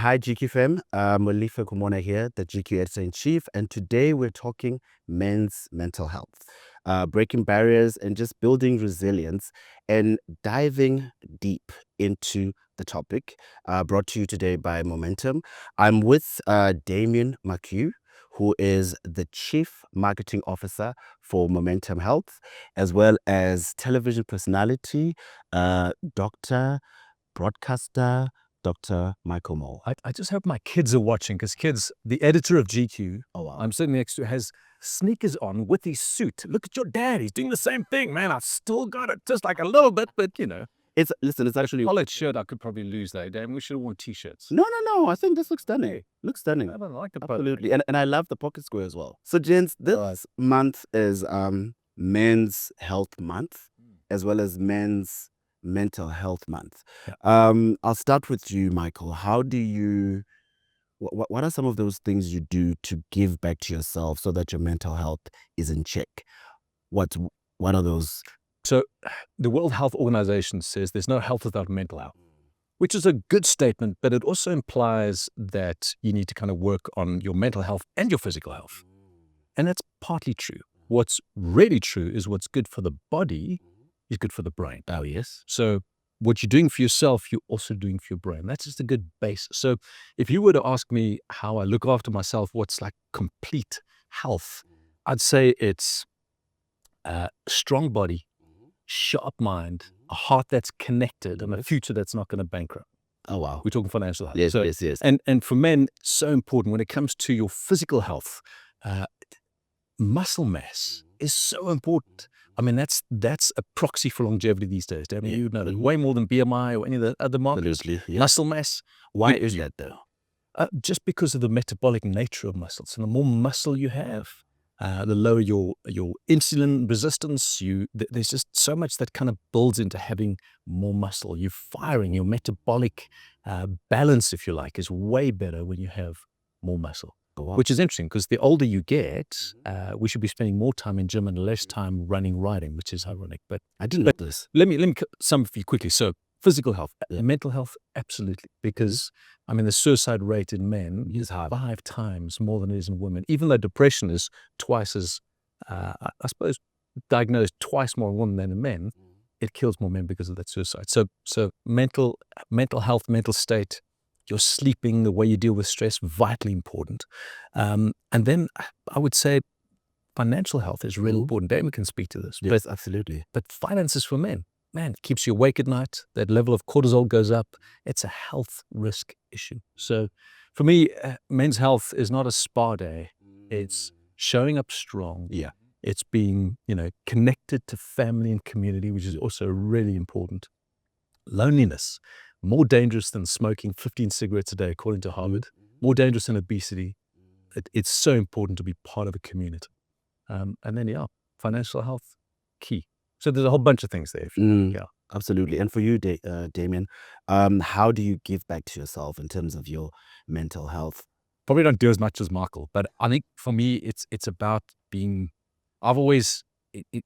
Hi, GQ fam. Molifa Kumona here, the GQ editor-in-chief, and today we're talking men's mental health, breaking barriers and just building resilience and diving deep into the topic, brought to you today by Momentum. I'm with Damien McHugh, who is the Chief Marketing Officer for Momentum Health, as well as television personality, doctor, broadcaster, Dr. Michael Moore. I just hope my kids are watching, because kids, the editor of GQ, Oh, wow. I'm sitting next to, has sneakers on with his suit. Look at your dad. He's doing the same thing, man. I've still got it, just like a little bit, but It's actually collared shirt I could probably lose that day. We should have worn t-shirts. no. I think this looks stunning. Looks stunning. I don't like it, but Absolutely. And I love the pocket square as well. So, gents, this month is Men's Health Month, as well as Men's Mental Health Month. Yeah. I'll start with you, Michael. How do you? What are some of those things you do to give back to yourself so that your mental health is in check? What are those? So the World Health Organization says there's no health without mental health, which is a good statement, but it also implies that you need to kind of work on your mental health and your physical health. And that's partly true. What's really true is what's good for the body is good for the brain. Oh, yes. So what you're doing for yourself, you're also doing for your brain. That's just a good base. So if you were to ask me how I look after myself, what's like complete health, I'd say it's a strong body, sharp mind, a heart that's connected, and a future that's not going to bankrupt. Oh, wow. We're talking financial health. Yes, So- yes. And for men, so important when it comes to your physical health. Muscle mass is so important. I mean, that's a proxy for longevity these days. I mean, you know that way more than BMI or any of the other markers. Absolutely. Yeah. Muscle mass. Why is that though? Just because of the metabolic nature of muscles. And the more muscle you have, the lower your insulin resistance. There's just so much that kind of builds into having more muscle. You're firing. Your metabolic balance, if you like, is way better when you have more muscle. Oh, wow. Which is interesting, because the older you get, we should be spending more time in gym and less time running, riding, which is ironic. But I didn't know this. let me sum for you quickly. So physical health, Yeah. mental health, absolutely. Because, I mean, the suicide rate in men is high. 5 times more than it is in women. Even though depression is twice as, I suppose, diagnosed twice more in women than in men, it kills more men because of that suicide. So mental health, mental state, your sleeping, the way you deal with stress, vitally important. And then I would say financial health is really important. Damon can speak to this. Yes, absolutely. But finances for men, man, it keeps you awake at night. That level of cortisol goes up. It's a health risk issue. So for me, men's health is not a spa day. It's showing up strong. Yeah. It's being, connected to family and community, which is also really important. Loneliness, more dangerous than smoking 15 cigarettes a day, according to Harvard. More dangerous than obesity. It's so important to be part of a community. And then, financial health, key. So there's a whole bunch of things there. Yeah. Absolutely. And for you, Damien, how do you give back to yourself in terms of your mental health? Probably don't do as much as Michael, but I think for me, it's about being. I've always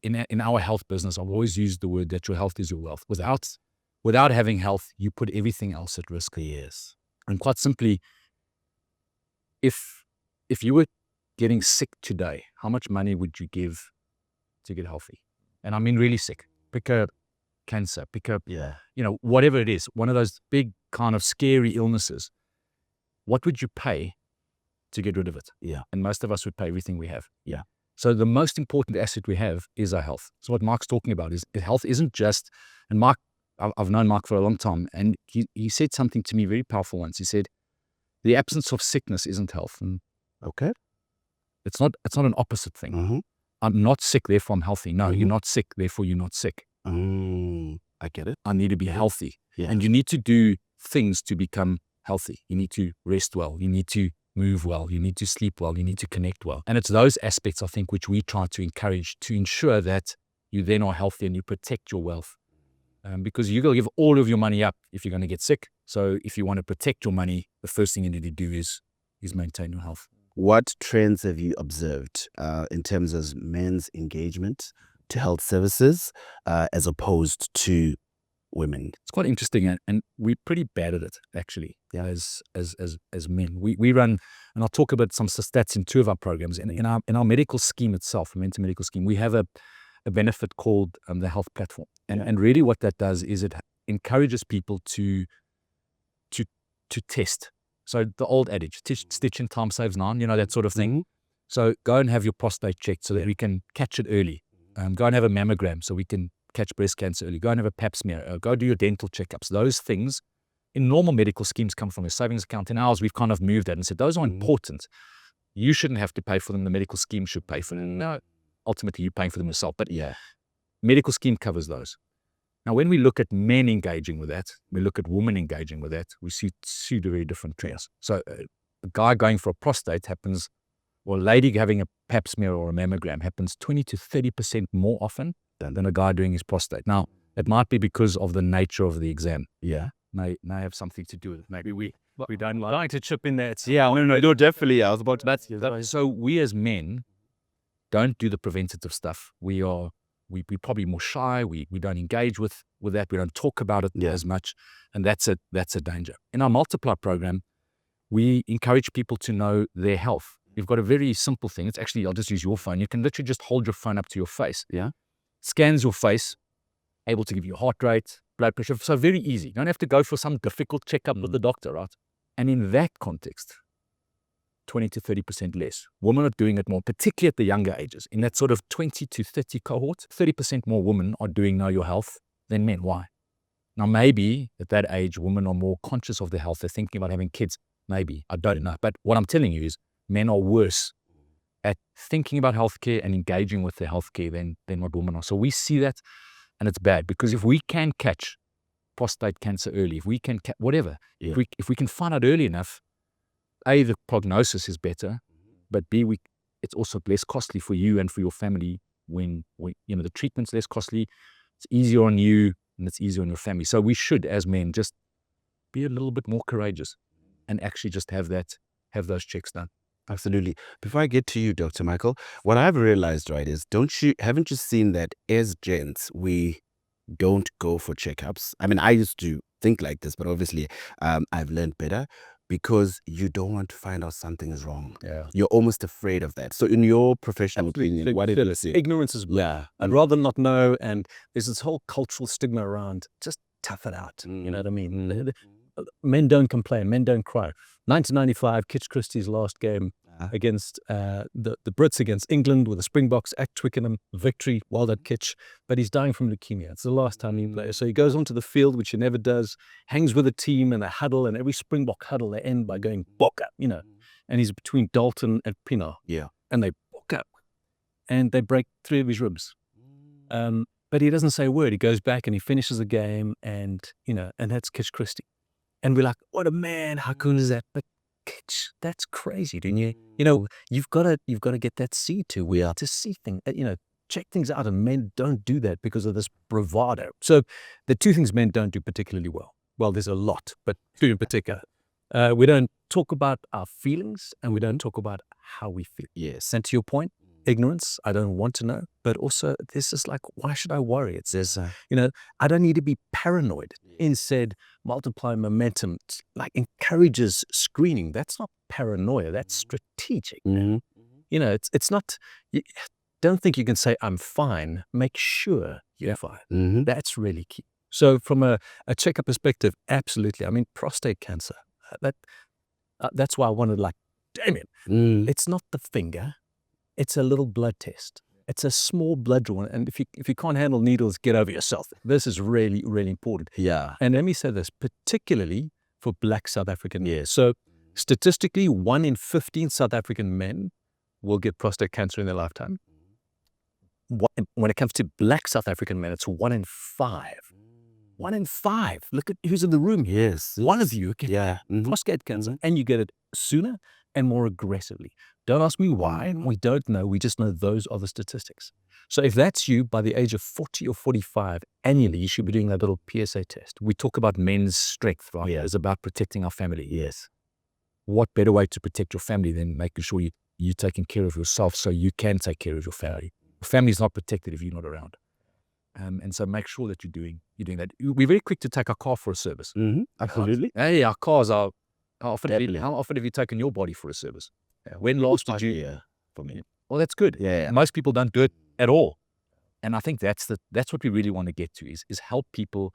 in our health business, I've always used the word that your health is your wealth. Without having health, you put everything else at risk. Yes. And quite simply, if you were getting sick today, how much money would you give to get healthy? And I mean really sick. Pick up cancer, pick up, whatever it is, one of those big kind of scary illnesses. What would you pay to get rid of it? Yeah. And most of us would pay everything we have. Yeah. So the most important asset we have is our health. So what Mark's talking about is health isn't just, and Mark, I've known Mark for a long time, and he said something to me very powerful once. He said, the absence of sickness isn't health. And Okay. it's not an opposite thing. I'm not sick, therefore I'm healthy. No, you're not sick, therefore you're not sick. I get it. I need to be healthy. Yeah. And you need to do things to become healthy. You need to rest well. You need to move well. You need to sleep well. You need to connect well. And it's those aspects, I think, which we try to encourage to ensure that you then are healthy and you protect your wealth. Because you're going to give all of your money up if you're going to get sick. So if you want to protect your money, the first thing you need to do is maintain your health. What trends have you observed in terms of men's engagement to health services as opposed to women? It's quite interesting, and we're pretty bad at it, actually, as men. We run, and I'll talk about some stats in two of our programs. In our medical scheme itself, mental medical scheme, we have a benefit called the health platform. And really what that does is it encourages people to test. So the old adage, stitch in time saves nine, that sort of thing. So go and have your prostate checked so that we can catch it early. Go and have a mammogram so we can catch breast cancer early. Go and have a pap smear. Go do your dental checkups. Those things in normal medical schemes come from a savings account. In ours, we've kind of moved that and said, those are important. You shouldn't have to pay for them. The medical scheme should pay for them. No, ultimately, you're paying for them yourself. But medical scheme covers those. Now, when we look at men engaging with that, we look at women engaging with that, we see two very different trends. So a guy going for a prostate happens, or a lady having a pap smear or a mammogram happens 20 to 30% more often than a guy doing his prostate. Now, it might be because of the nature of the exam. May have something to do with it. Maybe we don't like to chip in there. No, definitely. I was about to ask you that. So we as men don't do the preventative stuff. We're probably more shy. We don't engage with that. We don't talk about it as much, and that's a danger. In our Multiply program, we encourage people to know their health. We've got a very simple thing. It's actually, I'll just use your phone. You can literally just hold your phone up to your face. Scans your face, able to give you heart rate, blood pressure. So very easy. You don't have to go for some difficult checkup with the doctor, right? And in that context, 20 to 30% less. Women are doing it more, particularly at the younger ages. In that sort of 20 to 30 cohort, 30% more women are doing Know Your Health than men. Why? Now, maybe at that age, women are more conscious of their health. They're thinking about having kids. Maybe. I don't know. But what I'm telling you is men are worse at thinking about healthcare and engaging with their healthcare than what women are. So we see that, and it's bad, because if we can catch prostate cancer early, if we can whatever, if we can find out early enough, A, the prognosis is better, but B, it's also less costly for you and for your family when the treatment's less costly. It's easier on you and it's easier on your family. So we should, as men, just be a little bit more courageous and actually just have those checks done. Absolutely. Before I get to you, Dr. Michael, what I've realized, right, is haven't you seen that as gents, we don't go for checkups? I mean, I used to think like this, but obviously I've learned better, because you don't want to find out something is wrong. You're almost afraid of that. So in your professional opinion, what did you say? Ignorance is bliss. I'd rather not know. And there's this whole cultural stigma around, just tough it out. You know what I mean? Men don't complain. Men don't cry. 1995, Kitch Christie's last game against the Brits against England with the Springboks at Twickenham. Victory, well done Kitch. But he's dying from leukemia. It's the last time he plays. So he goes onto the field, which he never does, hangs with the team in a huddle, and every Springbok huddle they end by going, Bokke, and he's between Dalton and Pienaar. And they Bokke, and they break 3 of his ribs. But he doesn't say a word. He goes back and he finishes the game, and that's Kitch Christie. And we're like, what a man, how cool is that? But Kitch, that's crazy, don't you? You've got to get that seed to see things, check things out. And men don't do that because of this bravado. So the two things men don't do particularly well. Well, there's a lot, but two in particular. We don't talk about our feelings, and we don't talk about how we feel. Yes. And to your point, ignorance, I don't want to know, but also this is like, why should I worry? It's this, I don't need to be paranoid. Instead, Multiply Momentum encourages screening. That's not paranoia. That's strategic. It's not. Don't think you can say I'm fine. Make sure you're fine. That's really key. So from a checkup perspective, absolutely. I mean, prostate cancer. That's why I wanted, damn it. It's not the finger. It's a little blood test. It's a small blood draw. And if you can't handle needles, get over yourself. This is really, really important. And let me say this, particularly for Black South African men. So statistically, 1 in 15 South African men will get prostate cancer in their lifetime. When it comes to Black South African men, it's 1 in 5. 1 in 5. Look at who's in the room. One of you get prostate cancer, and you get it sooner and more aggressively. Don't ask me why. We don't know. We just know those are the statistics. So if that's you, by the age of 40 or 45, annually, you should be doing that little PSA test. We talk about men's strength, right? It's about protecting our family. What better way to protect your family than making sure you're taking care of yourself so you can take care of your family? Your family is not protected if you're not around. And so make sure that you're doing that. We're very quick to take our car for a service. Absolutely. Hey, our cars are. Definitely. How often have you taken your body for a service? When last did you? Yeah, for me. Well, that's good. Yeah. Most people don't do it at all. And I think that's what we really want to get to is help people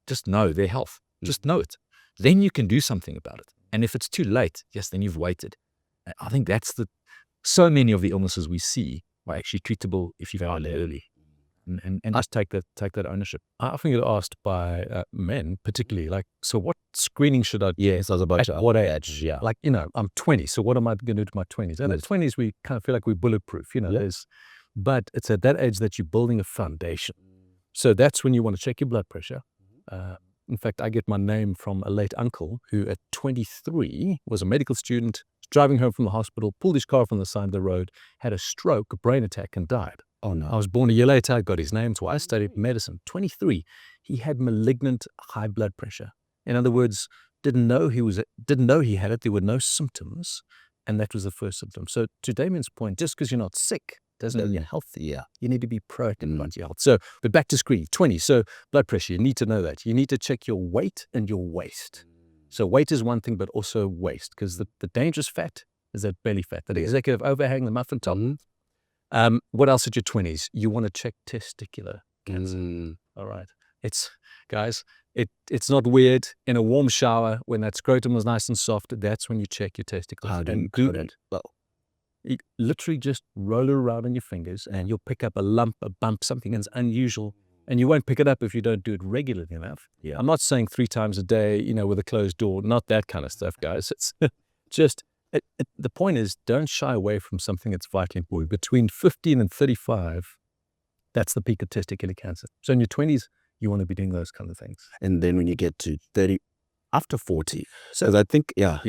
just know their health. Just know it. Then you can do something about it. And if it's too late, yes, then you've waited. I think that's so many of the illnesses we see are actually treatable if you've found it early. And just take that ownership. I often get asked by men, particularly, like, so what screening should I do? Yes, I was about to. At what age? Yeah. Like, I'm 20, so what am I going to do to my 20s? And at 20s, we kind of feel like we're bulletproof, but it's at that age that you're building a foundation. So that's when you want to check your blood pressure. In fact, I get my name from a late uncle who at 23 was a medical student, driving home from the hospital, pulled his car from the side of the road, had a stroke, a brain attack, and died. Oh, no. I was born a year later. I got his name. So I studied medicine. 23. He had malignant high blood pressure. In other words, didn't know he had it. There were no symptoms. And that was the first symptom. So to Damien's point, just because you're not sick doesn't mean you're healthy. Yeah. You need to be proactive about your health. So, but back to screening. 20. So blood pressure, you need to know that. You need to check your weight and your waist. So weight is one thing, but also waist, because the dangerous fat is that belly fat, that executive overhang, the muffin top. What else at your 20s? You want to check testicular cancer. All right. It's not weird. In a warm shower, when that scrotum was nice and soft, that's when you check your testicles. How do you do it? Well, you literally just roll it around on your fingers and you'll pick up a lump, a bump, something that's unusual. And you won't pick it up if you don't do it regularly enough. Yeah. I'm not saying 3 times a day, with a closed door, not that kind of stuff, guys. It's just, the point is, don't shy away from something that's vitally important. Between 15 and 35, that's the peak of testicular cancer. So in your 20s, you want to be doing those kind of things. And then when you get to 30, after 40. So I think, yeah.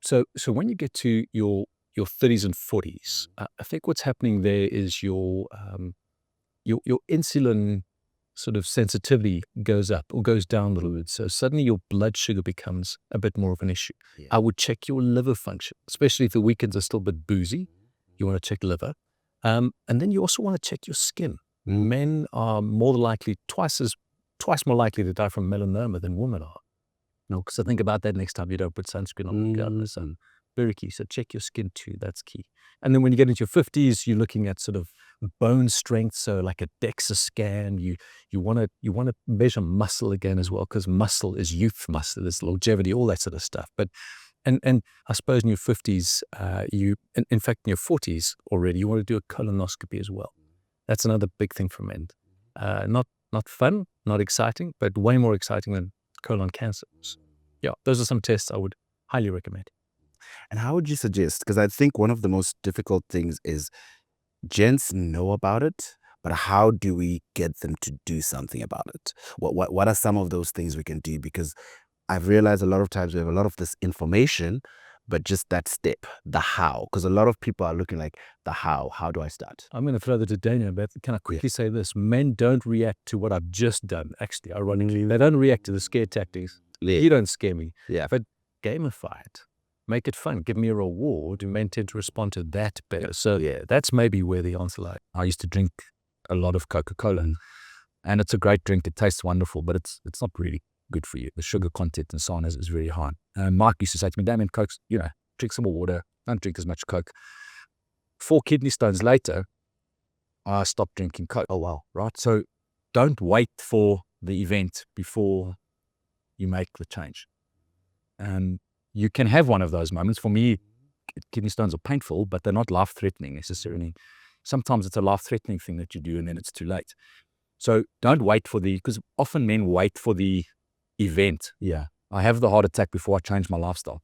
So when you get to your 30s and 40s, I think what's happening there is your insulin sort of sensitivity goes up or goes down a little bit. So suddenly your blood sugar becomes a bit more of an issue. Yeah. I would check your liver function, especially if the weekends are still a bit boozy. You want to check liver. And then you also want to check your skin. Men are more likely, twice more likely to die from melanoma than women are. So think about that next time you don't put sunscreen on. Get out in the sun. Very key. So check your skin too. That's key. And then when you get into your 50s, you're looking at sort of bone strength. So like a DEXA scan. You want to measure muscle again as well, because muscle is youth muscle, is longevity, all that sort of stuff. But and I suppose in your 50s, in fact in your 40s already, you want to do a colonoscopy as well. That's another big thing for men. Not fun, not exciting, but way more exciting than colon cancers. Yeah, those are some tests I would highly recommend. And how would you suggest? Because I think one of the most difficult things is gents know about it, but how do we get them to do something about it? What are some of those things we can do? Because I've realized a lot of times we have a lot of this information, but just that step, the how. Because a lot of people are looking like the how. How do I start? I'm going to throw that to Daniel, but can I quickly say this? Men don't react to what I've just done, actually, ironically. They don't react to the scare tactics. You don't scare me. Yeah. But gamify it. Make it fun. Give me a reward. Men tend to respond to that better. So yeah, that's maybe where the answer lies. I used to drink a lot of Coca-Cola, and it's a great drink. It tastes wonderful, but it's not really good for you. The sugar content and so on is very high. And Mike used to say to me, Damien, Coke, drink some more water. Don't drink as much Coke. 4 kidney stones later, I stopped drinking Coke. Oh, wow. Right? So don't wait for the event before you make the change. And you can have one of those moments. For me, kidney stones are painful, but they're not life-threatening necessarily. Sometimes it's a life-threatening thing that you do, and then it's too late. So don't wait because often men wait for the event. Yeah. I have the heart attack before I change my lifestyle.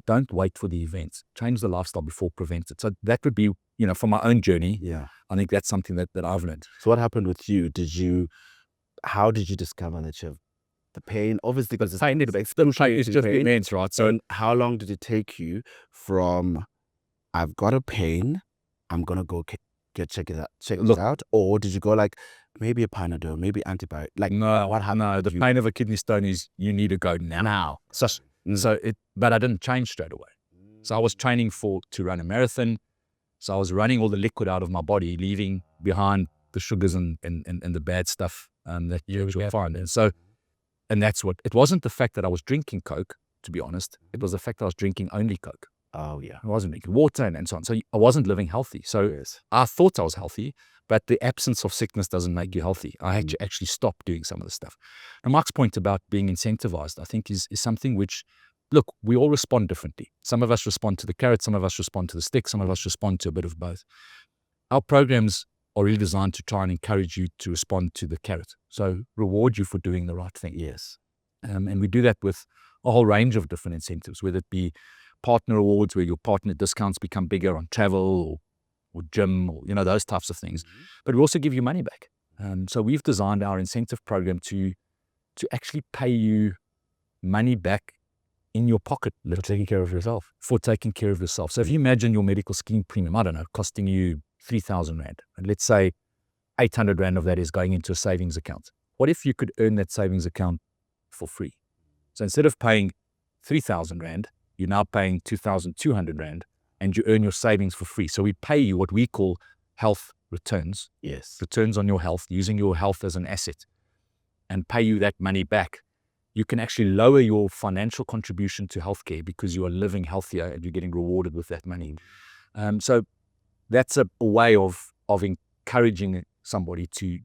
Don't wait for the event. Change the lifestyle before prevent it. So that would be, for my own journey. Yeah. I think that's something that I've learned. So what happened with you? How did you discover that you have the pain? Obviously, because it's just immense, right? So and how long did it take you from I've got a pain, I'm gonna go check it out, or did you go like maybe a Panadol, maybe antibiotic? Like no, what happened? No, the pain of a kidney stone is you need to go now. But I didn't change straight away. So I was training to run a marathon. So I was running all the liquid out of my body, leaving behind the sugars and the bad stuff that you will find. And so, and that's what, it wasn't the fact that I was drinking Coke, to be honest. It was the fact that I was drinking only Coke. Oh, yeah. I wasn't drinking water and so on. So I wasn't living healthy. So Yes. I thought I was healthy, but the absence of sickness doesn't make you healthy. I had to actually stop doing some of the stuff. And Mark's point about being incentivized, I think is something which, look, we all respond differently. Some of us respond to the carrot, some of us respond to the stick, some of us respond to a bit of both. Our programs are really designed to try and encourage you to respond to the carrot. So reward you for doing the right thing. Yes. And we do that with a whole range of different incentives, whether it be partner awards where your partner discounts become bigger on travel or gym or, those types of things. But we also give you money back. So we've designed our incentive program to actually pay you money back in your pocket. For taking care of yourself. For taking care of yourself. So if you imagine your medical scheme premium, I don't know, costing you 3,000 Rand, and let's say 800 Rand of that is going into a savings account. What if you could earn that savings account for free? So instead of paying 3,000 Rand, you're now paying 2,200 Rand, and you earn your savings for free. So we pay you what we call health returns. Yes. Returns on your health, using your health as an asset, and pay you that money back. You can actually lower your financial contribution to healthcare because you are living healthier and you're getting rewarded with that money. So that's a way of encouraging somebody to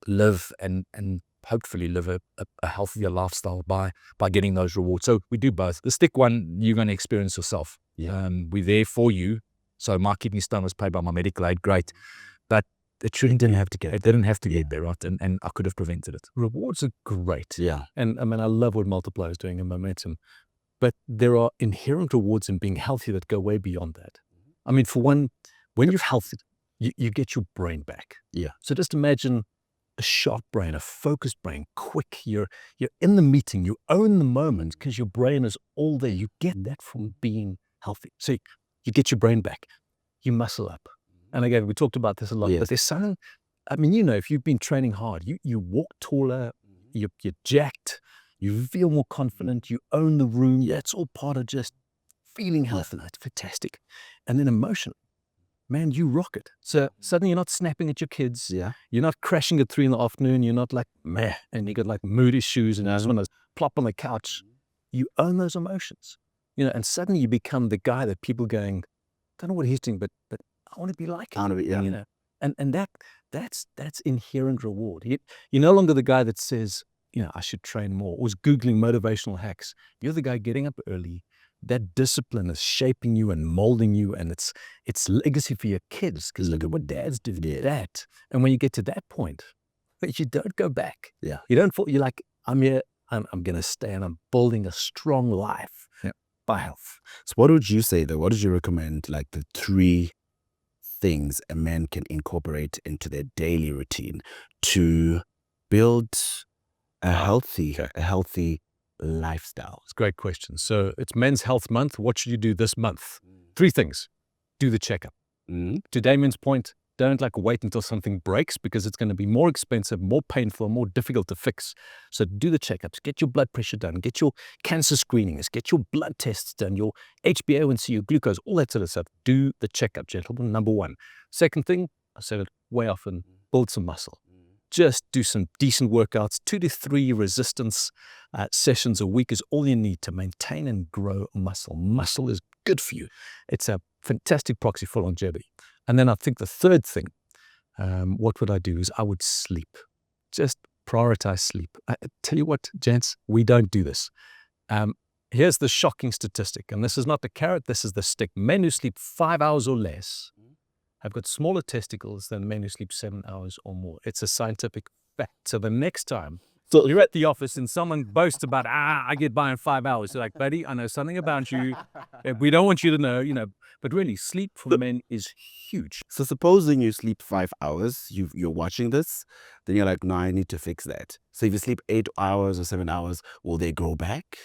live and hopefully live a healthier lifestyle by getting those rewards. So we do both. The stick one, you're going to experience yourself. Yeah. We're there for you. So my kidney stone was paid by my medical aid, great. But it didn't have to get there, right? And I could have prevented it. Rewards are great. Yeah. And I mean, I love what Multiply is doing in Momentum. But there are inherent rewards in being healthy that go way beyond that. I mean, for one, when you're healthy, you get your brain back. Yeah. So just imagine a sharp brain, a focused brain, quick. You're in the meeting, you own the moment because your brain is all there. You get that from being healthy. So you get your brain back, you muscle up. And again, we talked about this a lot, Yes. but there's something, I mean, if you've been training hard, you walk taller, you're jacked, you feel more confident, you own the room. Yeah, it's all part of just feeling healthy. It's fantastic. And then emotion, man, you rock it. So suddenly you're not snapping at your kids. Yeah. You're not crashing at 3 PM. You're not like, meh, and you got like mood issues and you just want to plop on the couch. You own those emotions, and suddenly you become the guy that people going, don't know what he's doing, but I want to be like him. Yeah. And that's inherent reward. You're no longer the guy that says, I should train more, or is Googling motivational hacks. You're the guy getting up early. That discipline is shaping you and molding you, and it's legacy for your kids, because look at what dads do. That. And when you get to that point, but you don't go back. Yeah. You don't fall, you're like, I'm here, I'm going to stay, and I'm building a strong life by health. So what would you say, though? What would you recommend, like the 3 things a man can incorporate into their daily routine to build a healthy lifestyle? It's a great question. So it's Men's Health Month. What should you do this month? 3 things. Do the checkup. To Damien's point, don't wait until something breaks, because it's going to be more expensive, more painful, more difficult to fix. So do the checkups, get your blood pressure done, get your cancer screenings, get your blood tests done, your HbA1c, your glucose, all that sort of stuff. Do the checkup, gentlemen, number 1. Second thing, I said it way often, build some muscle. Just do some decent workouts. 2 to 3 resistance sessions a week is all you need to maintain and grow muscle. Muscle is good for you. It's a fantastic proxy for longevity. And then I think the third thing, what would I do is I would sleep. Just prioritize sleep. I tell you what, gents, we don't do this. Here's the shocking statistic, and this is not the carrot, this is the stick. Men who sleep 5 hours or less have got smaller testicles than men who sleep 7 hours or more. It's a scientific fact. So the next time you're at the office and someone boasts about, I get by in 5 hours, you're like, buddy, I know something about you. We don't want you to know, but really, sleep for men is huge. So supposing you sleep 5 hours, you're watching this, then you're like, no, I need to fix that. So if you sleep 8 hours or 7 hours, will they grow back?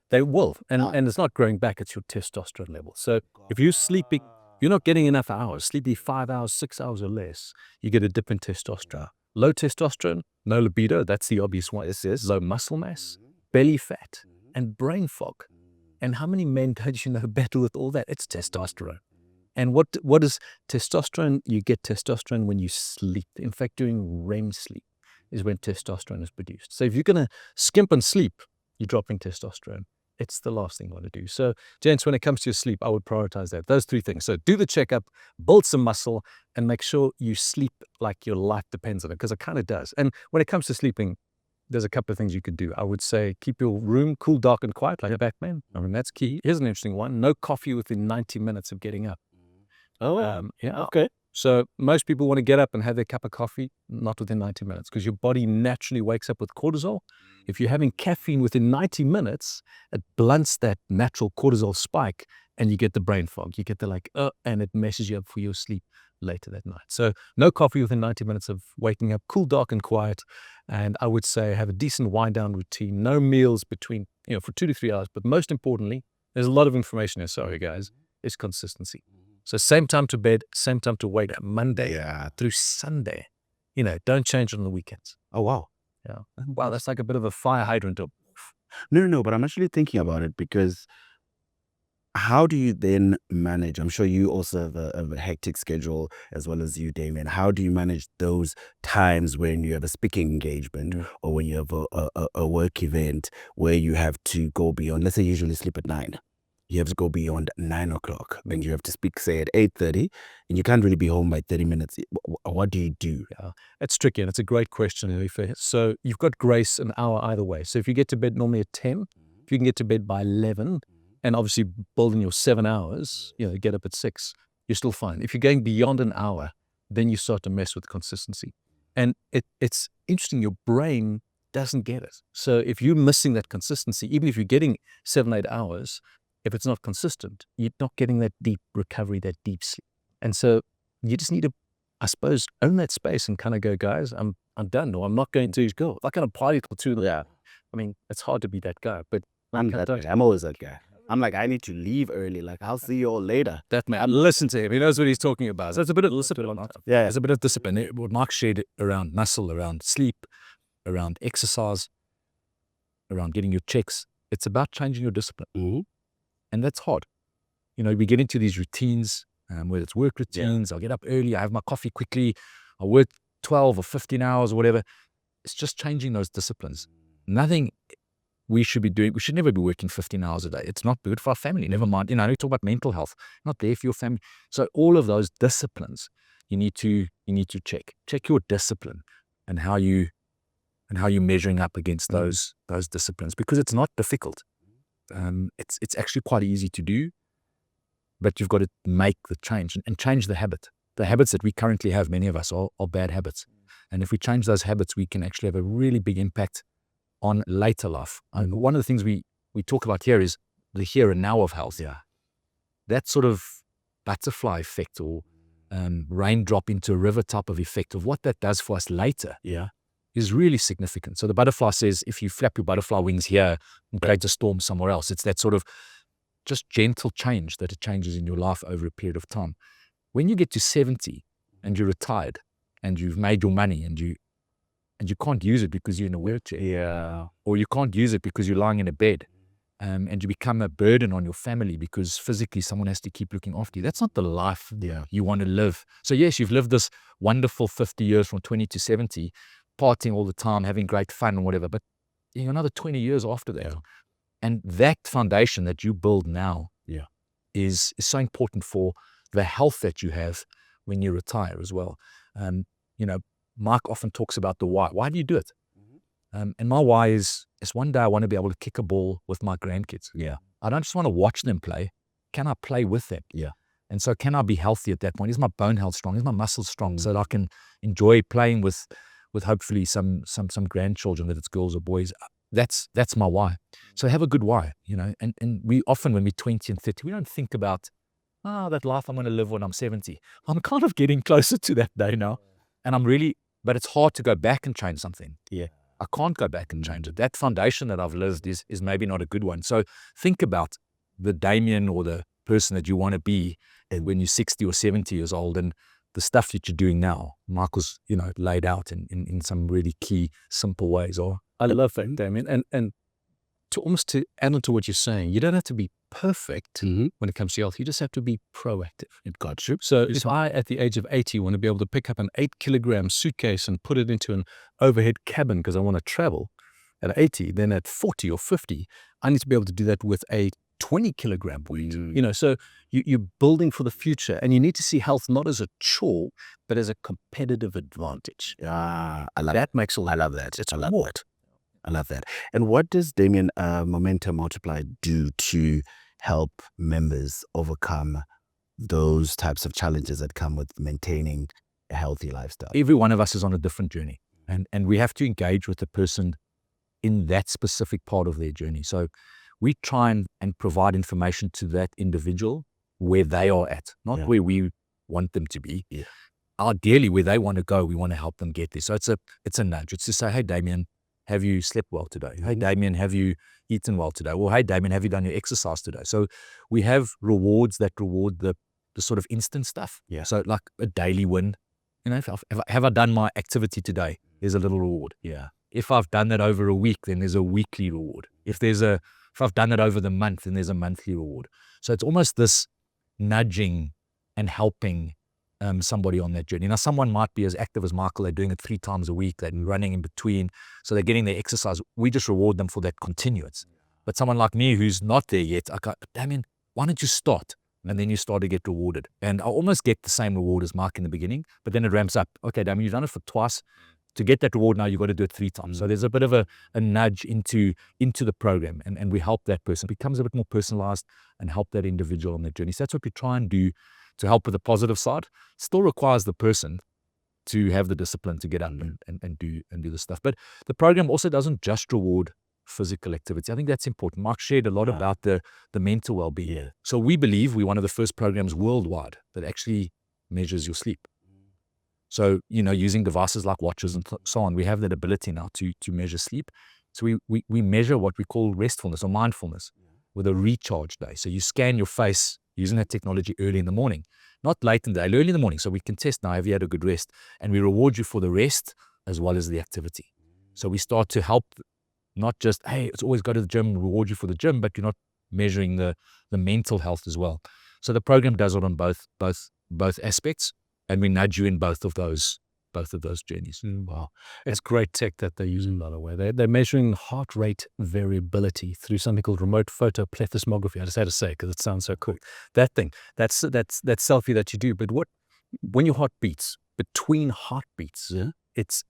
They will. And it's not growing back, it's your testosterone level. So if you're sleeping, you're not getting enough hours, sleeping 5 hours, 6 hours or less, you get a dip in testosterone. Low testosterone, no libido, that's the obvious one. Low muscle mass, belly fat, and brain fog. And how many men don't you know battle with all that? It's testosterone. And what is testosterone? You get testosterone when you sleep. In fact, during REM sleep is when testosterone is produced. So if you're going to skimp and sleep, you're dropping testosterone. It's the last thing you want to do. So, gents, when it comes to your sleep, I would prioritize that. Those three things. So do the checkup, build some muscle, and make sure you sleep like your life depends on it, because it kind of does. And when it comes to sleeping, there's a couple of things you could do. I would say keep your room cool, dark, and quiet, like a Batman. I mean, that's key. Here's an interesting one. No coffee within 90 minutes of getting up. Oh, Yeah. okay. So most people want to get up and have their cup of coffee, not within 90 minutes, because your body naturally wakes up with cortisol. If you're having caffeine within 90 minutes, it blunts that natural cortisol spike and you get the brain fog. You get the and it messes you up for your sleep later that night. So no coffee within 90 minutes of waking up, cool, dark, and quiet. And I would say have a decent wind down routine, no meals between, for 2 to 3 hours. But most importantly, there's a lot of information here, sorry guys, is consistency. So same time to bed, same time to wake up, Monday through Sunday. Don't change on the weekends. Oh, wow. Yeah. Wow, that's like a bit of a fire hydrant. No, but I'm actually thinking about it, because how do you then manage? I'm sure you also have a hectic schedule as well as you, Damien. How do you manage those times when you have a speaking engagement or when you have a work event where you have to go beyond, let's say you usually sleep at 9. You have to go beyond 9 o'clock. Then you have to speak, say, at 8:30, and you can't really be home by 30 minutes. What do you do? Yeah, it's tricky, and it's a great question, Innovator. So you've got grace an hour either way. So if you get to bed normally at 10, if you can get to bed by 11, and obviously building your 7 hours, get up at 6, you're still fine. If you're going beyond an hour, then you start to mess with consistency. And it's interesting, your brain doesn't get it. So if you're missing that consistency, even if you're getting 7, 8 hours, if it's not consistent, you're not getting that deep recovery, that deep sleep. And so you just need to, I suppose, own that space and kind of go, guys, I'm done, or I'm not going to go. If I can party till 2, I mean, it's hard to be that guy, but I'm that guy. I'm always that guy. I'm like, I need to leave early. Like, I'll see you all later. That man, listen to him. He knows what he's talking about. So it's a bit of discipline. Yeah. There's a bit of discipline. What Mark shared around muscle, around sleep, around exercise, around getting your checks. It's about changing your discipline. Mm-hmm. And that's hard. We get into these routines, whether it's work routines, I'll get up early, I have my coffee quickly, I'll work 12 or 15 hours or whatever. It's just changing those disciplines. Nothing we should be doing. We should never be working 15 hours a day. It's not good for our family. Never mind, we talk about mental health, not there for your family. So all of those disciplines, you need to check your discipline and how you're measuring up against those disciplines, because it's not difficult. It's actually quite easy to do, but you've got to make the change and change the habit. The habits that we currently have, many of us, are bad habits. And if we change those habits, we can actually have a really big impact on later life. And one of the things we talk about here is the here and now of health. Yeah. That sort of butterfly effect, or raindrop into a river type of effect of what that does for us later. Yeah. Is really significant. So the butterfly says, if you flap your butterfly wings here and create a storm somewhere else, it's that sort of just gentle change that it changes in your life over a period of time. When you get to 70 and you're retired and you've made your money and you can't use it because you're in a wheelchair, or you can't use it because you're lying in a bed, and you become a burden on your family because physically someone has to keep looking after you. That's not the life you want to live. So yes, you've lived this wonderful 50 years from 20 to 70, partying all the time, having great fun and whatever, but another 20 years after that. Yeah. And that foundation that you build now is so important for the health that you have when you retire as well. Mark often talks about the why. Why do you do it? And my why is one day I want to be able to kick a ball with my grandkids. Yeah. I don't just want to watch them play. Can I play with them? Yeah. And so can I be healthy at that point? Is my bone health strong? Is my muscles strong so that I can enjoy playing with hopefully some grandchildren, whether it's girls or boys? That's my why. So have a good why, and we often, when we're 20 and 30, we don't think about, that life I'm going to live when I'm 70. I'm kind of getting closer to that day now. And but it's hard to go back and change something. Yeah. I can't go back and change it. That foundation that I've lived is maybe not a good one. So think about the Damien or the person that you want to be when you're 60 or 70 years old, and the stuff that you're doing now. Michael's, laid out in some really key, simple ways. Or I love that, Damien. And to add on to what you're saying, you don't have to be perfect Mhm. when it comes to health. You just have to be proactive. It got you. So if I, at the age of 80, want to be able to pick up an 8-kilogram suitcase and put it into an overhead cabin because I want to travel at 80, then at 40 or 50, I need to be able to do that with a 20-kilogram weight. So you're building for the future, and you need to see health not as a chore, but as a competitive advantage. Yeah, I love That makes a lot. I love that. It's I love more. that. I love that. And what does Damien Momentum Multiply do to help members overcome those types of challenges that come with maintaining a healthy lifestyle? Every one of us is on a different journey, and we have to engage with the person in that specific part of their journey. So we try and provide information to that individual where they are at, not Yeah. where we want them to be. Yeah. Ideally, where they want to go, we want to help them get there. So it's a nudge. It's to say, hey, Damien, have you slept well today? Hey, Damien, have you eaten well today? Or, hey, Damien, have you done your exercise today? So we have rewards that reward the sort of instant stuff. Yeah. So like a daily win. Have I done my activity today? There's a little reward. Yeah. If I've done that over a week, then there's a weekly reward. If I've done it over the month, then there's a monthly reward. So it's almost this nudging and helping somebody on that journey. Now, someone might be as active as Michael. They're doing it 3 times a week. They're running in between. So they're getting their exercise. We just reward them for that continuance. But someone like me who's not there yet, I go, Damien, why don't you start? And then you start to get rewarded. And I almost get the same reward as Mike in the beginning, but then it ramps up. Okay, Damien, you've done it for twice. To get that reward now, you've got to do it 3 times. So there's a bit of a nudge into the program, and we help that person. It becomes a bit more personalized and help that individual on their journey. So that's what we try and do to help with the positive side. Still requires the person to have the discipline to get up and do the stuff. But the program also doesn't just reward physical activity. I think that's important. Mark shared a lot about the mental well-being. Yeah. So we believe we're one of the first programs worldwide that actually measures your sleep. So, using devices like watches and so on, we have that ability now to measure sleep. So we measure what we call restfulness or mindfulness with a recharge day. So you scan your face using that technology early in the morning, not late in the day, early in the morning. So we can test now, have you had a good rest? And we reward you for the rest as well as the activity. So we start to help, not just, hey, it's always go to the gym and reward you for the gym, but you're not measuring the mental health as well. So the program does it on both aspects. And we nudge you in both of those journeys. Wow. It's great tech that they're using, by the way. They're measuring heart rate variability through something called remote photoplethysmography. I just had to say because it sounds so cool. That thing, that's selfie that you do. But when your heart beats, between heartbeats,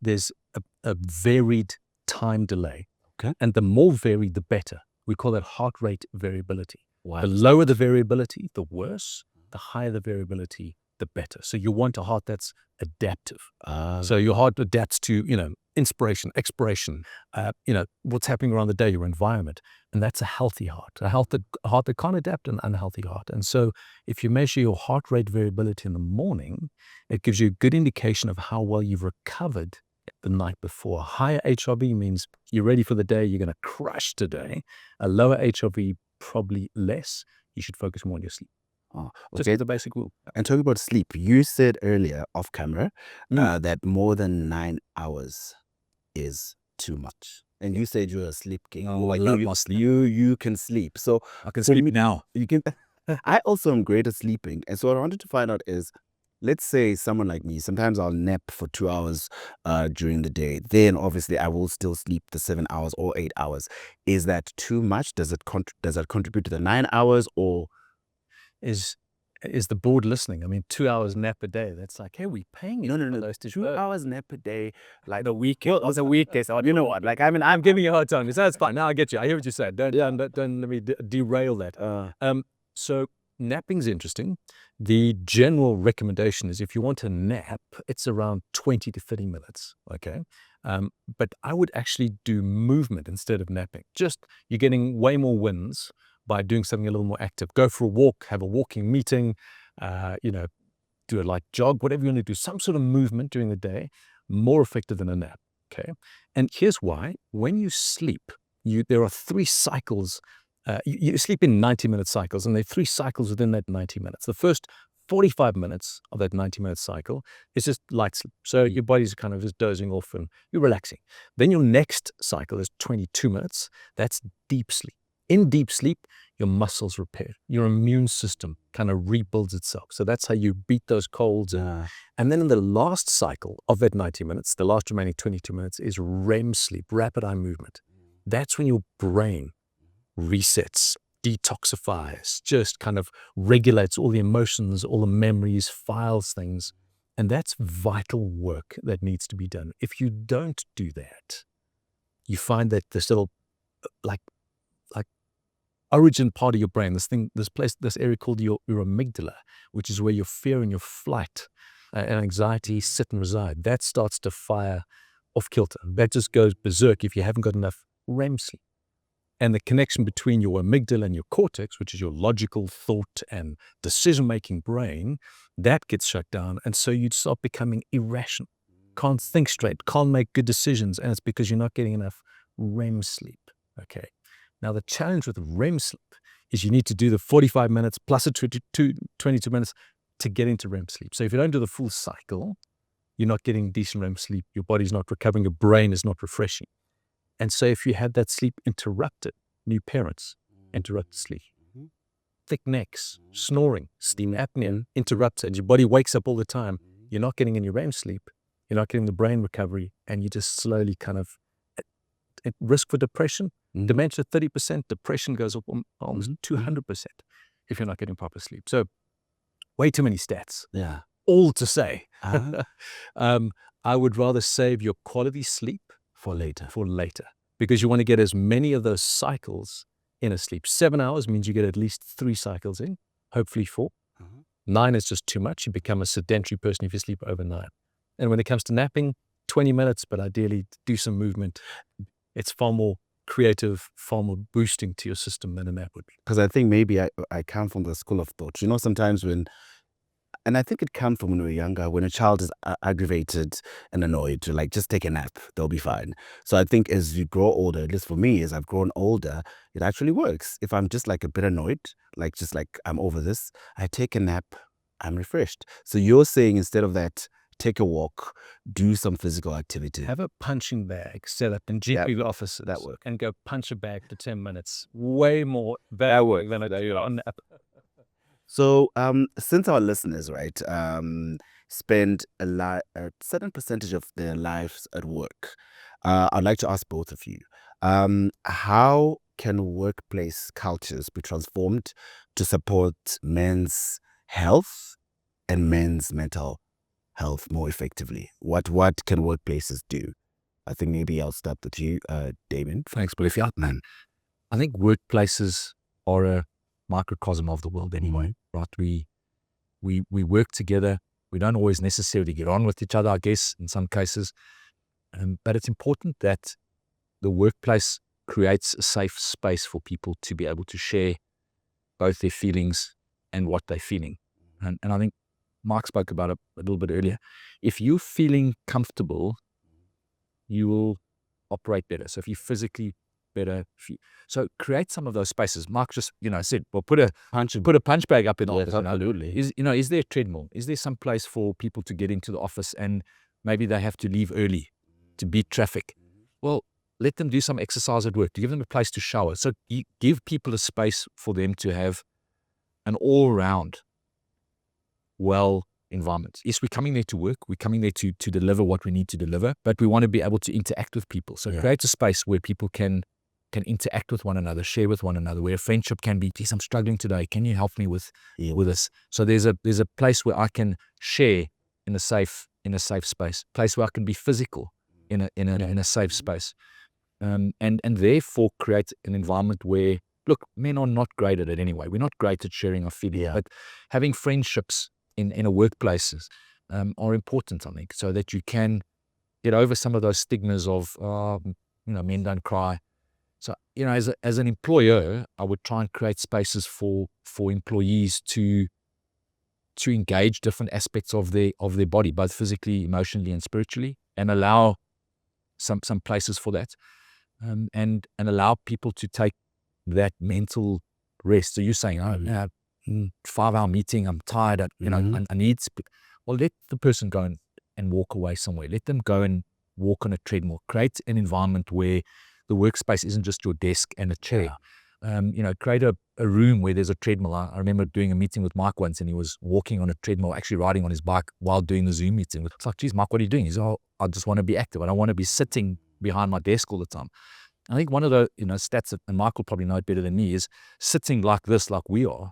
there's a varied time delay. Okay. And the more varied, the better. We call that heart rate variability. Wow. The lower the variability, the worse. The higher the variability, the better. So you want a heart that's adaptive. So your heart adapts to, inspiration, expiration, what's happening around the day, your environment. And that's a healthy heart, a heart that can't adapt an unhealthy heart. And so if you measure your heart rate variability in the morning, it gives you a good indication of how well you've recovered the night before. A higher HRV means you're ready for the day, you're going to crush today. A lower HRV, probably less. You should focus more on your sleep. Oh, Just okay. the basic rule. And talking about sleep, you said earlier off camera that more than 9 hours is too much. And you said you're a sleep king. Oh, I love my sleep. You can sleep. So I can for sleep me- now. you can. I also am great at sleeping. And so what I wanted to find out is, let's say someone like me, sometimes I'll nap for 2 hours during the day. Then obviously I will still sleep the 7 hours or 8 hours. Is that too much? Does that contribute to the 9 hours, or Is the board listening? I mean, 2 hours nap a day. That's like, hey, we paying you. No. Those 2 hours nap a day, like the week. Well, it's a weekday. So you know what? Like, I mean, I'm giving you a hard time. So that's fine. Now I get you. I hear what you said. Don't let me derail that. So napping's interesting. The general recommendation is if you want to nap, it's around 20 to 30 minutes. Okay. But I would actually do movement instead of napping. Just you're getting way more wins by doing something a little more active. Go for a walk, have a walking meeting, do a light jog, whatever you want to do, some sort of movement during the day, more effective than a nap. Okay. And here's why. When you sleep, there are 3 cycles. You sleep in 90-minute cycles, and there are 3 cycles within that 90 minutes. The first 45 minutes of that 90-minute cycle is just light sleep. So your body's kind of just dozing off and you're relaxing. Then your next cycle is 22 minutes. That's deep sleep. In deep sleep, your muscles repair, your immune system kind of rebuilds itself. So that's how you beat those colds. And then in the last cycle of that 90 minutes, the last remaining 22 minutes is REM sleep, rapid eye movement. That's when your brain resets, detoxifies, just kind of regulates all the emotions, all the memories, files things. And that's vital work that needs to be done. If you don't do that, you find that this little like origin part of your brain, this area called your amygdala, which is where your fear and your flight and anxiety sit and reside, that starts to fire off kilter. That just goes berserk if you haven't got enough REM sleep. And the connection between your amygdala and your cortex, which is your logical thought and decision-making brain, that gets shut down. And so you'd start becoming irrational, can't think straight, can't make good decisions. And it's because you're not getting enough REM sleep. Okay. Now, the challenge with REM sleep is you need to do the 45 minutes plus a 22 minutes to get into REM sleep. So if you don't do the full cycle, you're not getting decent REM sleep. Your body's not recovering. Your brain is not refreshing. And so if you have that sleep interrupted, new parents, interrupted sleep, thick necks, snoring, sleep apnea, interrupted, your body wakes up all the time, you're not getting in your REM sleep, you're not getting the brain recovery, and you just slowly kind of at risk for depression. Dementia 30%, depression goes up almost 200% if you're not getting proper sleep. So way too many stats. Yeah. All to say, I would rather save your quality sleep For later. Because you want to get as many of those cycles in a sleep. 7 hours means you get at least 3 cycles in, hopefully 4. 9 is just too much. You become a sedentary person if you sleep over 9. And when it comes to napping, 20 minutes, but ideally do some movement. It's far more creative, far more boosting to your system than a nap would be. Because I think maybe I come from the school of thought. You know, sometimes and I think it comes from when we were younger, when a child is aggravated and annoyed, like just take a nap, they'll be fine. So I think as you grow older, at least for me, as I've grown older, it actually works. If I'm just like a bit annoyed, like just like I'm over this, I take a nap, I'm refreshed. So you're saying instead of that, take a walk, do some physical activity. Have a punching bag set up in GP offices. That work. And go punch a bag for 10 minutes. Way more That work. than a nap. So, since our listeners, right, spend a certain percentage of their lives at work, I'd like to ask both of you, how can workplace cultures be transformed to support men's health and men's mental health more effectively? What can workplaces do? I think maybe I'll start with you, Damon. Thanks, Billy. Man, I think workplaces are a microcosm of the world anyway, right? We work together. We don't always necessarily get on with each other, I guess, in some cases. But it's important that the workplace creates a safe space for people to be able to share both their feelings and what they're feeling. And I think Mark spoke about it a little bit earlier. If you're feeling comfortable, you will operate better. So if you're physically better, so create some of those spaces. Mark just, said, well, put a punch bag up in the office. Absolutely. Is there a treadmill? Is there some place for people to get into the office and maybe they have to leave early to beat traffic? Well, let them do some exercise at work, to give them a place to shower. So you give people a space for them to have an all-round well environment. Yes, we're coming there to work. We're coming there to deliver what we need to deliver, but we want to be able to interact with people. So create a space where people can interact with one another, share with one another, where a friendship can be, geez, I'm struggling today. Can you help me with this? So there's a place where I can share in a safe space, place where I can be physical in a safe space. And therefore create an environment where, look, men are not great at it anyway. We're not great at sharing our feelings, but having friendships in a workplace are important, I think, so that you can get over some of those stigmas of, men don't cry. So, as an employer, I would try and create spaces for employees to engage different aspects of their body, both physically, emotionally, and spiritually, and allow some places for that, and allow people to take that mental rest. So you're saying, 5-hour meeting, I'm tired, I need to, well, let the person go and walk away somewhere. Let them go and walk on a treadmill. Create an environment where the workspace isn't just your desk and a chair. Create a room where there's a treadmill. I remember doing a meeting with Mike once, and he was walking on a treadmill, actually riding on his bike while doing the Zoom meeting. It's like, geez, Mike, what are you doing? He's, oh, I just want to be active. I don't want to be sitting behind my desk all the time. I think one of the stats, and Mike will probably know it better than me, is sitting like this, like we are,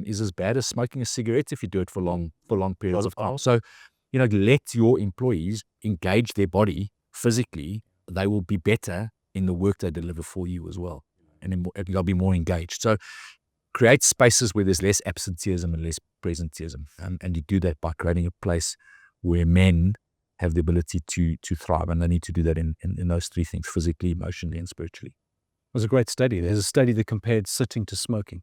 is as bad as smoking a cigarette if you do it for long periods of time. So, let your employees engage their body physically. They will be better in the work they deliver for you as well, and they'll be more engaged. So, create spaces where there's less absenteeism and less presenteeism, and you do that by creating a place where men have the ability to thrive, and they need to do that in those three things: physically, emotionally, and spiritually. It was a great study. There's a study that compared sitting to smoking.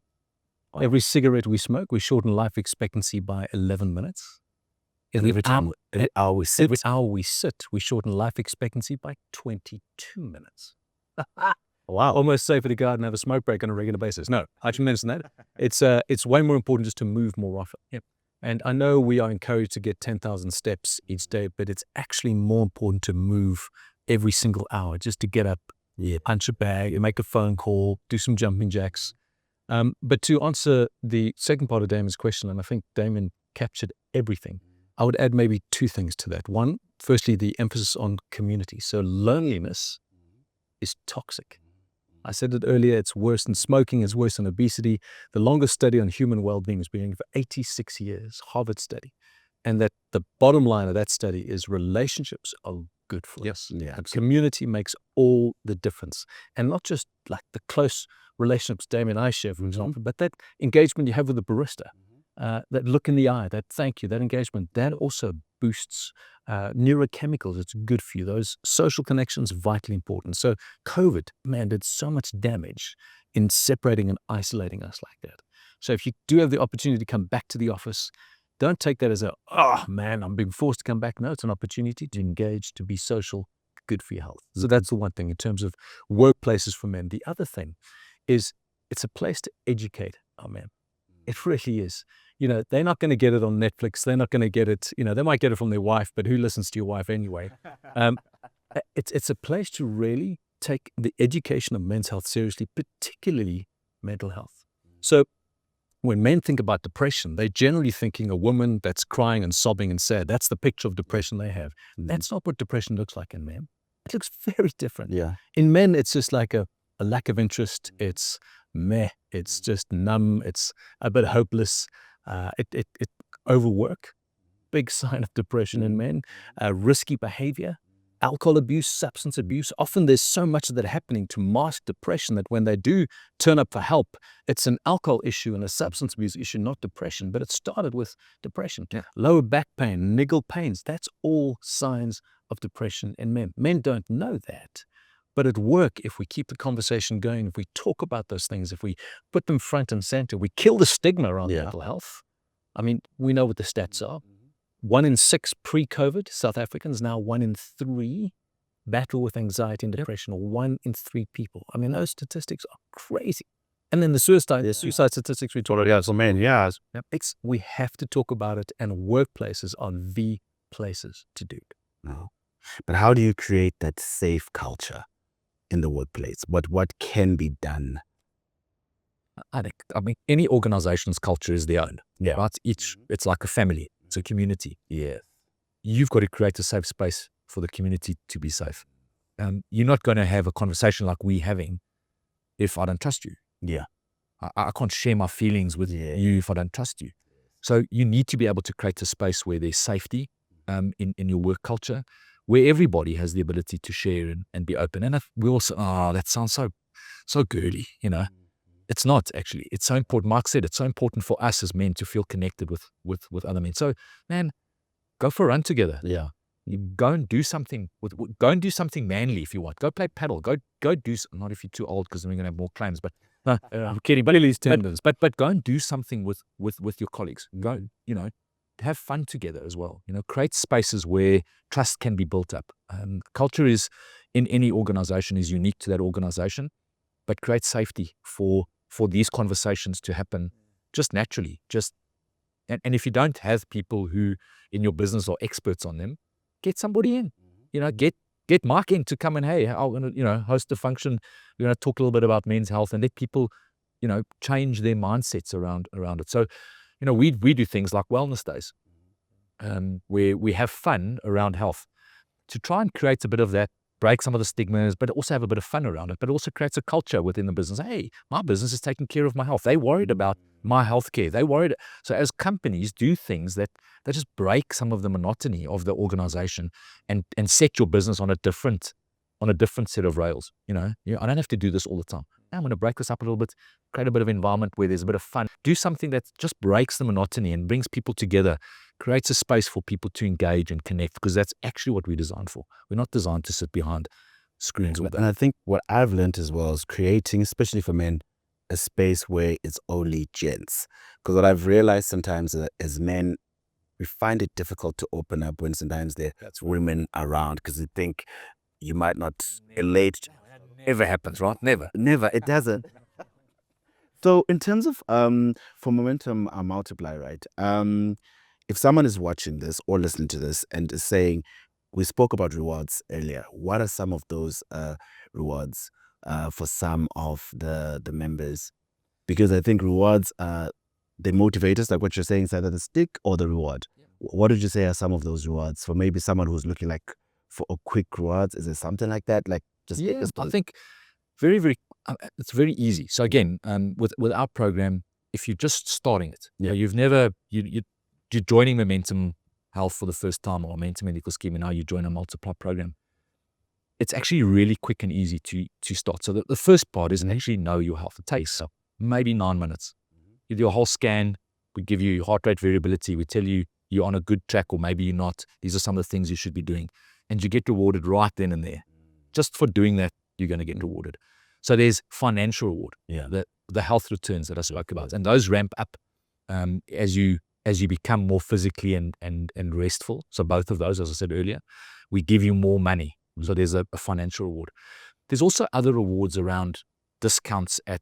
Wow. Every cigarette we smoke, we shorten life expectancy by 11 minutes. Every hour we sit, we shorten life expectancy by 22 minutes. Wow. Almost safer to go out and have a smoke break on a regular basis. No, I should mention that. It's way more important just to move more often. Yep. And I know we are encouraged to get 10,000 steps each day, but it's actually more important to move every single hour, just to get up, punch a bag, make a phone call, do some jumping jacks. But to answer the second part of Damon's question, and I think Damon captured everything, I would add maybe two things to that. One, firstly, the emphasis on community. So loneliness is toxic. I said it earlier, it's worse than smoking, it's worse than obesity. The longest study on human well-being has been going for 86 years, Harvard study. And that the bottom line of that study is relationships are good for us. Yeah, community makes all the difference. And not just like the close relationships Damien and I share, for example, but that engagement you have with the barista, that look in the eye, that thank you, that engagement, that also boosts neurochemicals. It's good for you. Those social connections are vitally important. So COVID, man, did so much damage in separating and isolating us like that. So if you do have the opportunity to come back to the office, don't take that as I'm being forced to come back. No, it's an opportunity to engage, to be social, good for your health. So that's the one thing in terms of workplaces for men. The other thing is it's a place to educate our men. It really is. They're not going to get it on Netflix. They're not going to get it, they might get it from their wife, but who listens to your wife anyway? It's a place to really take the education of men's health seriously, particularly mental health. So when men think about depression, they're generally thinking a woman that's crying and sobbing and sad. That's the picture of depression they have. That's not what depression looks like in men. It looks very different. Yeah. In men, it's just like a lack of interest. It's meh. It's just numb. It's a bit hopeless. It overwork, big sign of depression in men. Risky behavior, alcohol abuse, substance abuse. Often there's so much of that happening to mask depression that when they do turn up for help, it's an alcohol issue and a substance abuse issue, not depression. But it started with depression. Yeah. Lower back pain, niggle pains, that's all signs of depression in men. Men don't know that. But at work, if we keep the conversation going, if we talk about those things, if we put them front and center, we kill the stigma around mental health. I mean, we know what the stats are. 1 in 6 pre-COVID South Africans, now 1 in 3 battle with anxiety and depression, or 1 in 3 people. I mean, those statistics are crazy. And then the suicide statistics we talk about. We have to talk about it, and workplaces are the places to do it. No. But how do you create that safe culture in the workplace? What can be done? I mean, any organization's culture is their own. Yeah. Right? It's like a family. It's a community. Yeah. You've got to create a safe space for the community to be safe. You're not going to have a conversation like we're having if I don't trust you. Yeah. I can't share my feelings with you if I don't trust you. So you need to be able to create a space where there's safety in your work culture, where everybody has the ability to share and be open. And if we also, that sounds so girly, It's not actually. It's so important. Mark said it's so important for us as men to feel connected with other men. So, man, go for a run together. Yeah. You go and do something manly if you want. Go play paddle. Go do, not if you're too old, because then we're going to have more claims, but I'm kidding. But go and do something with your colleagues. Go, have fun together as well. Create spaces where trust can be built up. Culture is, in any organization, is unique to that organization, but create safety for these conversations to happen just naturally. And if you don't have people who in your business are experts on them, get somebody in. Get Mark in to come and, hey, I'm going to host a function. We're going to talk a little bit about men's health, and let people change their mindsets around it. So, we do things like wellness days, where we have fun around health to try and create a bit of that, break some of the stigmas, but also have a bit of fun around it. But it also creates a culture within the business. Hey, my business is taking care of my health. They worried about my healthcare. They worried. So as companies do things that just break some of the monotony of the organization and set your business on a different set of rails. I don't have to do this all the time. I'm going to break this up a little bit, create a bit of environment where there's a bit of fun. Do something that just breaks the monotony and brings people together, creates a space for people to engage and connect, because that's actually what we're designed for. We're not designed to sit behind screens all day. And I think what I've learned as well is creating, especially for men, a space where it's only gents. Because what I've realized sometimes as men, we find it difficult to open up when sometimes there's women around, because you think you might not relate. Never happens, right? Never. It doesn't. So in terms of for momentum multiply, right? If someone is watching this or listening to this and is saying, we spoke about rewards earlier, what are some of those rewards for some of the members? Because I think rewards are the motivators, like what you're saying, is either the stick or the reward. What would you say are some of those rewards for maybe someone who's looking like for a quick rewards? Is it something like that? Like just I think very, very, it's very easy. So again, with our program, if you're just starting it, you've never, you're joining Momentum Health for the first time, or Momentum Medical Scheme, and now you join a multiply program, it's actually really quick and easy to start. So the first part is actually know your health. It takes maybe 9 minutes. You do a whole scan. We give you heart rate variability. We tell you you're on a good track, or maybe you're not. These are some of the things you should be doing. And you get rewarded right then and there. Just for doing that, you're going to get rewarded. So there's financial reward, the health returns that I spoke about. And those ramp up as you become more physically and restful. So both of those, as I said earlier, we give you more money. So there's a financial reward. There's also other rewards around discounts at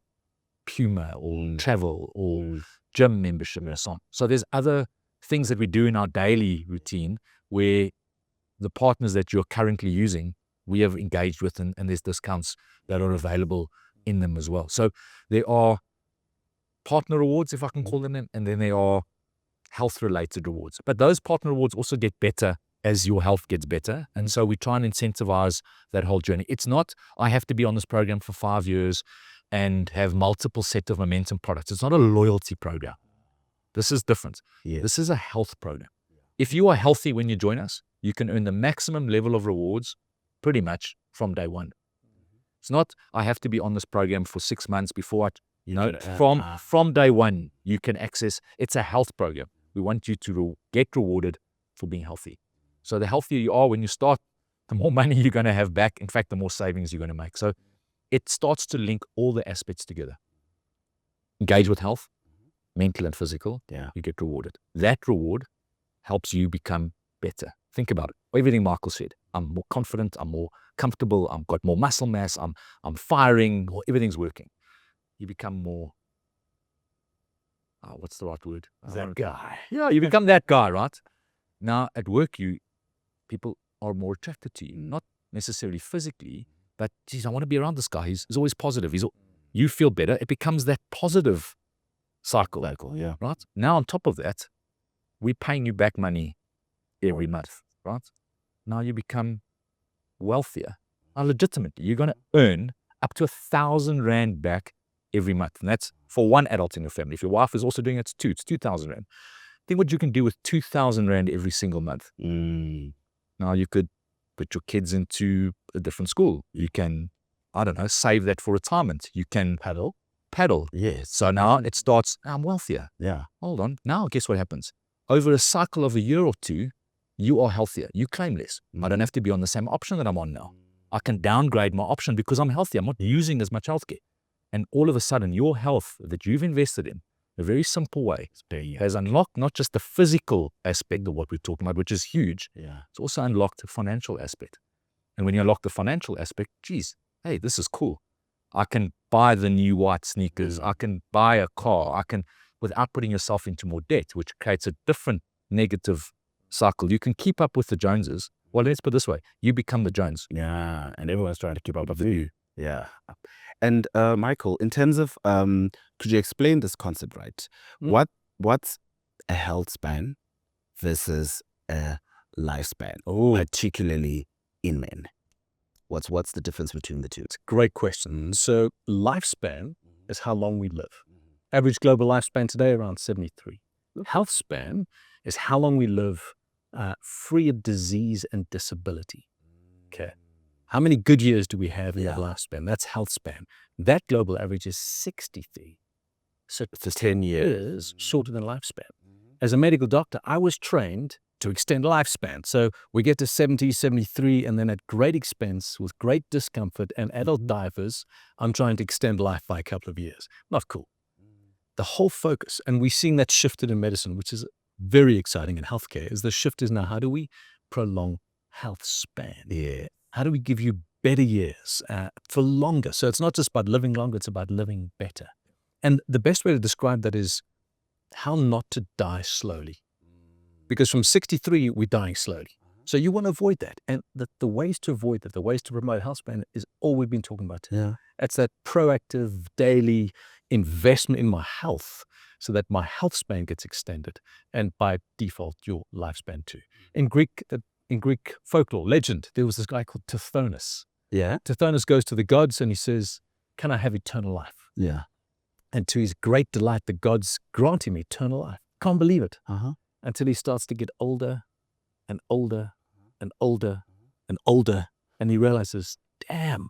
Puma or travel or gym membership and so on. So there's other things that we do in our daily routine where the partners that you're currently using, we have engaged with, and there's discounts that are available in them as well. So there are partner rewards, if I can call them, and then there are health-related rewards. But those partner rewards also get better as your health gets better. And so we try and incentivize that whole journey. It's not, I have to be on this program for 5 years and have multiple set of momentum products. It's not a loyalty program. This is different. This is a health program. If you are healthy when you join us, you can earn the maximum level of rewards pretty much from day one. It's not, I have to be on this program for 6 months before from day one, you can access, it's a health program. We want you to get rewarded for being healthy. So the healthier you are when you start, the more money you're going to have back. In fact, the more savings you're going to make. So it starts to link all the aspects together. Engage with health, mental and physical, you get rewarded. That reward helps you become better. Think about it. Everything Michael said. I'm more confident, I'm more comfortable, I've got more muscle mass, I'm firing, or everything's working. You become more, what's the right word? That guy. Yeah, you become that guy, right? Now at work, people are more attracted to you, not necessarily physically, but geez, I want to be around this guy. He's always positive. You feel better. It becomes that positive cycle. Right? Now on top of that, we're paying you back money every month, right? Now you become wealthier. Now legitimately, you're going to earn up to 1,000 Rand back every month. And that's for one adult in your family. If your wife is also doing it, it's 2,000 Rand. Think what you can do with 2,000 Rand every single month. Now you could put your kids into a different school. You can, I don't know, save that for retirement. You can paddle. Yes. So now it starts, I'm wealthier. Yeah. Hold on. Now guess what happens? Over a cycle of a year or two, you are healthier. You claim less. I don't have to be on the same option that I'm on now. I can downgrade my option because I'm healthy. I'm not using as much healthcare. And all of a sudden, your health that you've invested in a very simple way has unlocked not just the physical aspect of what we're talking about, which is huge. It's also unlocked the financial aspect. And when you unlock the financial aspect, geez, hey, this is cool. I can buy the new white sneakers. I can buy a car. I can, without putting yourself into more debt, which creates a different negative cycle. You can keep up with the Joneses. Well, let's put it this way. You become the Jones. Yeah, and everyone's trying to keep up with you. Yeah. And Michael, in terms of could you explain this concept, right? Mm. What's a health span versus a lifespan, Oh, particularly in men? What's the difference between the two? great question. So lifespan is how long we live. Average global lifespan today around 73. Health span is how long we live free of disease and disability. Okay. How many good years do we have in Yeah. that lifespan? That's health span. That global average is 63. So It's 10 years. shorter than lifespan. As a medical doctor, I was trained to extend lifespan. So we get to 70, 73, and then at great expense, with great discomfort and adult divers, I'm trying to extend life by a couple of years. Not cool. The whole focus, and we're seeing that shifted in medicine, which is very exciting in healthcare, is the shift is now how do we prolong health span? Yeah. How do we give you better years for longer? So it's not just about living longer, it's about living better. And the best way to describe that is how not to die slowly. Because from 63, we're dying slowly. So you want to avoid that. And the ways to avoid that, the ways to promote health span is all we've been talking about today. Yeah. It's that proactive daily investment in my health so that my health span gets extended. And by default, your lifespan too. In Greek folklore, legend, there was this guy called Tithonus. Yeah. Tithonus goes to the gods and he says, "Can I have eternal life?" Yeah. And to his great delight, the gods grant him eternal life. Can't believe it. Until he starts to get older and older and older and older. And he realizes, damn,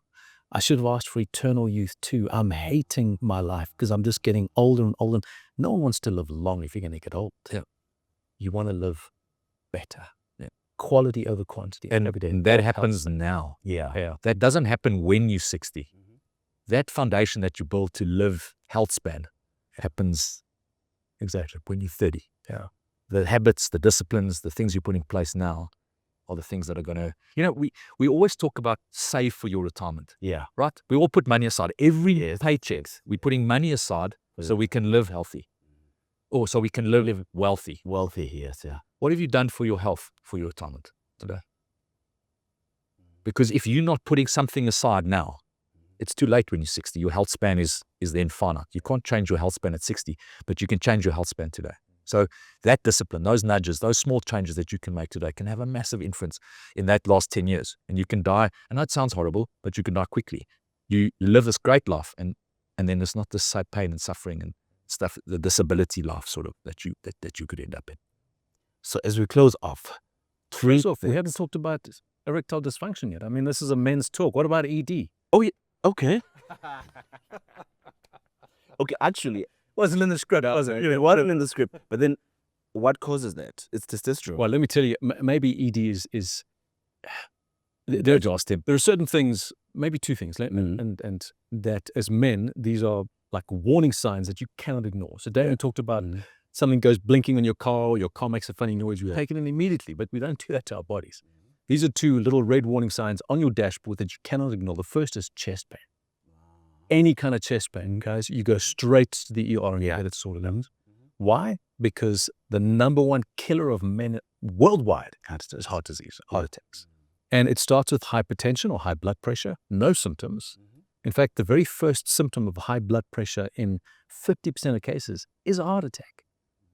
I should have asked for eternal youth too. I'm hating my life because I'm just getting older and older. No one wants to live long if you're going to get old. Yeah. You want to live better. Yeah. Quality over quantity. And every day. that happens now. Yeah. That doesn't happen when you're 60. That foundation that you build to live health span happens Exactly. when you're 30. Yeah. The habits, the disciplines, the things you put in place now are the things that are going to, we always talk about save for your retirement, Yeah. right? We all put money aside. Every paycheck, we're putting money aside so we can live healthy or so we can live wealthy. Wealthy, yes, yeah. What have you done for your health, for your retirement today? Because if you're not putting something aside now, it's too late when you're 60. Your health span is then finite. You can't change your health span at 60, but you can change your health span today. So that discipline, those nudges, those small changes that you can make today can have a massive influence in that last 10 years. And you can die, and that sounds horrible, but you can die quickly. You live this great life, and then there's not this pain and suffering and stuff, the disability life sort of that you could end up in. So as we close off, We haven't talked about erectile dysfunction yet. I mean, this is a men's talk. What about ED? Oh, yeah. Okay. Okay, actually, Wasn't in the script, was it? it wasn't in the script. But then what causes that? It's testosterone. Well, let me tell you, maybe ED is there are certain things, maybe two things, and that as men, these are like warning signs that you cannot ignore. So Darren talked about something goes blinking on your car, or your car makes a funny noise, we take it in immediately, but we don't do that to our bodies. These are two little red warning signs on your dashboard that you cannot ignore. The first is chest pain. Any kind of chest pain, guys, you go straight to the ER and get it sorted out. Why? Because the number one killer of men worldwide is heart disease, heart attacks. And it starts with hypertension or high blood pressure, no symptoms. In fact, the very first symptom of high blood pressure in 50% of cases is a heart attack.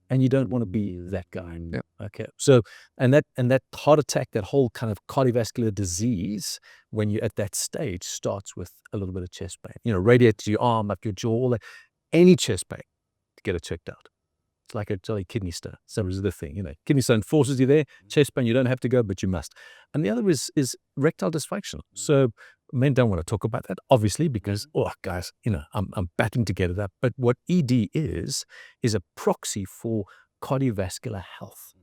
And you don't want to be that guy. Yep. Okay. So, and that heart attack, that whole kind of cardiovascular disease, when you're at that stage, starts with a little bit of chest pain. Radiate to your arm, up your jaw, all that. Any chest pain, to get it checked out. It's like a jolly kidney stone. So is the thing, kidney stone forces you there. Chest pain, you don't have to go, but you must. And the other is erectile dysfunction. So men don't want to talk about that, obviously, because, guys, I'm batting to get it up. But what ED is a proxy for cardiovascular health.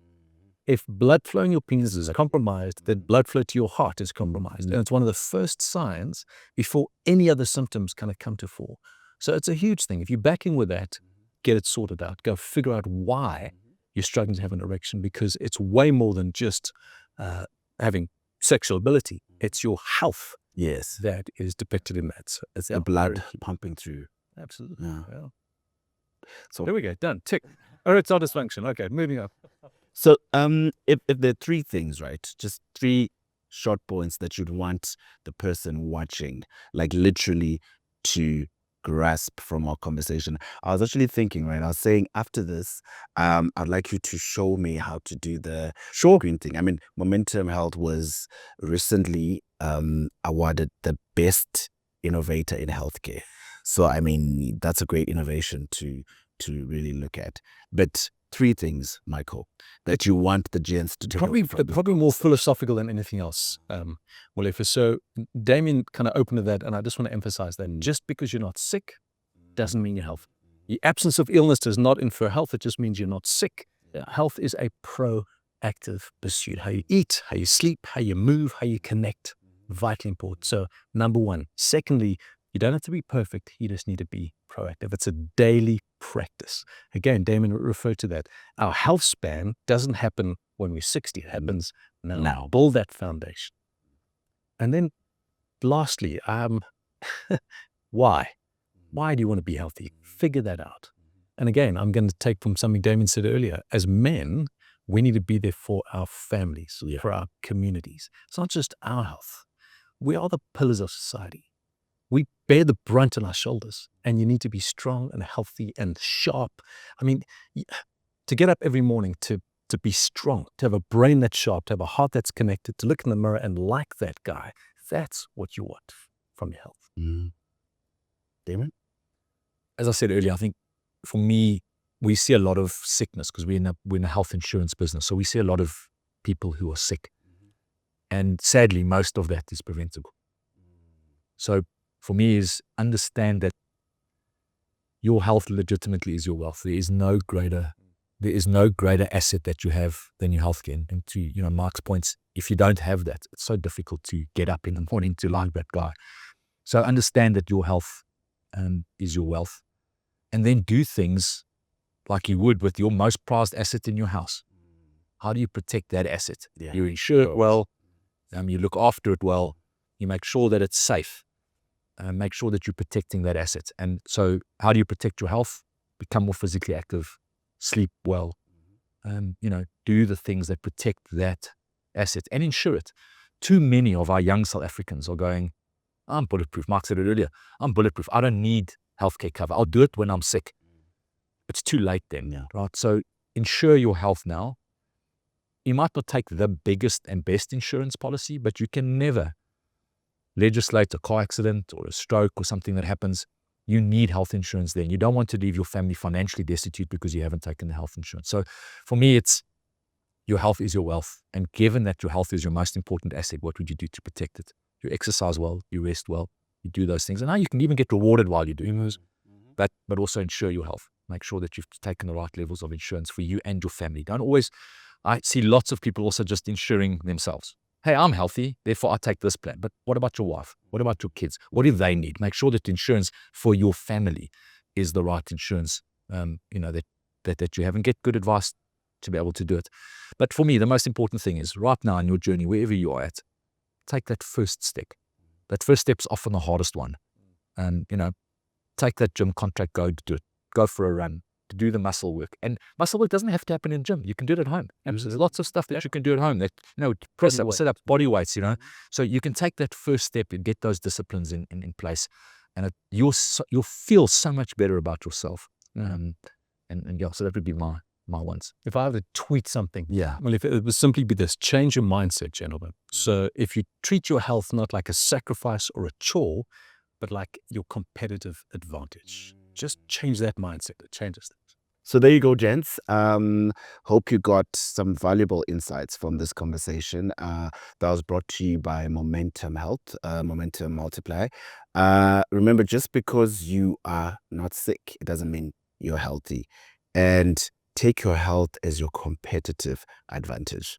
If blood flow in your penis is compromised, then blood flow to your heart is compromised. And it's one of the first signs before any other symptoms kind of come to fore. So it's a huge thing. If you're backing with that, get it sorted out. Go figure out why you're struggling to have an erection, because it's way more than just having sexual ability. It's your health. Yes. That is depicted in that. So It's the blood pumping through. Absolutely. Yeah. So there we go. Done. Tick. Erectile dysfunction. Okay, moving up. So if there are three things, right? Just three short points that you'd want the person watching, like literally to grasp from our conversation? I was actually thinking, right? I was saying after this, I'd like you to show me how to do the screen thing. I mean, Momentum Health was recently awarded the best innovator in healthcare. So, I mean, that's a great innovation to really look at. But 3 things, Michael, that you want the gents to take away from Probably more philosophical than anything else, Molefe. So Damien kind of opened to that, and I just want to emphasize that just because you're not sick doesn't mean you're healthy. The absence of illness does not infer health. It just means you're not sick. Health is a proactive pursuit. How you eat, how you sleep, how you move, how you connect, vitally important. So number 1. Secondly, you don't have to be perfect. You just need to be proactive. It's a daily practice. Again, Damon referred to that. Our health span doesn't happen when we're 60. It happens now. Build that foundation. And then lastly, why? Why do you want to be healthy? Figure that out. And again, I'm going to take from something Damien said earlier. As men, we need to be there for our families, for our communities. It's not just our health. We are the pillars of society. We bear the brunt on our shoulders, and you need to be strong and healthy and sharp. I mean, to get up every morning, to be strong, to have a brain that's sharp, to have a heart that's connected, to look in the mirror and like that guy, that's what you want from your health. Damon? As I said earlier, I think for me, we see a lot of sickness because we're in a health insurance business. So we see a lot of people who are sick. And sadly, most of that is preventable. So for me is understand that your health legitimately is your wealth. There is no greater asset that you have than your healthcare. And to Mark's points, if you don't have that, it's so difficult to get up in the morning to like that guy. So understand that your health is your wealth, and then do things like you would with your most prized asset in your house. How do you protect that asset? You insure it well. You look after it well. You make sure that it's safe. Make sure that you're protecting that asset. And so how do you protect your health? Become more physically active, sleep well, do the things that protect that asset and insure it. Too many of our young South Africans are going, I'm bulletproof. Mark said it earlier. I'm bulletproof. I don't need healthcare cover. I'll do it when I'm sick. It's too late then, right? So insure your health now. You might not take the biggest and best insurance policy, but you can never legislate a car accident or a stroke or something that happens. You need health insurance then. You don't want to leave your family financially destitute because you haven't taken the health insurance. So for me, it's your health is your wealth. And given that your health is your most important asset, what would you do to protect it? You exercise well, you rest well, you do those things. And now you can even get rewarded while you're doing those, but also insure your health. Make sure that you've taken the right levels of insurance for you and your family. I see lots of people also just insuring themselves. Hey, I'm healthy, therefore I take this plan. But what about your wife? What about your kids? What do they need? Make sure that insurance for your family is the right insurance, that you have, and get good advice to be able to do it. But for me, the most important thing is right now in your journey, wherever you are at, take that first step. That first step is often the hardest one. And, take that gym contract, go do it. Go for a run, to do the muscle work. And muscle work doesn't have to happen in gym. You can do it at home. There's lots of stuff that you can do at home. That press up, set up, body weights. So you can take that first step and get those disciplines in place, and you'll feel so much better about yourself. So that would be my ones. If I have to tweet something, well, if it would simply be this: change your mindset, gentlemen. So if you treat your health not like a sacrifice or a chore, but like your competitive advantage. Just change that mindset. It changes things. So there you go, gents. Hope you got some valuable insights from this conversation. That was brought to you by Momentum Health, Momentum Multiply. Remember, just because you are not sick, it doesn't mean you're healthy. And take your health as your competitive advantage.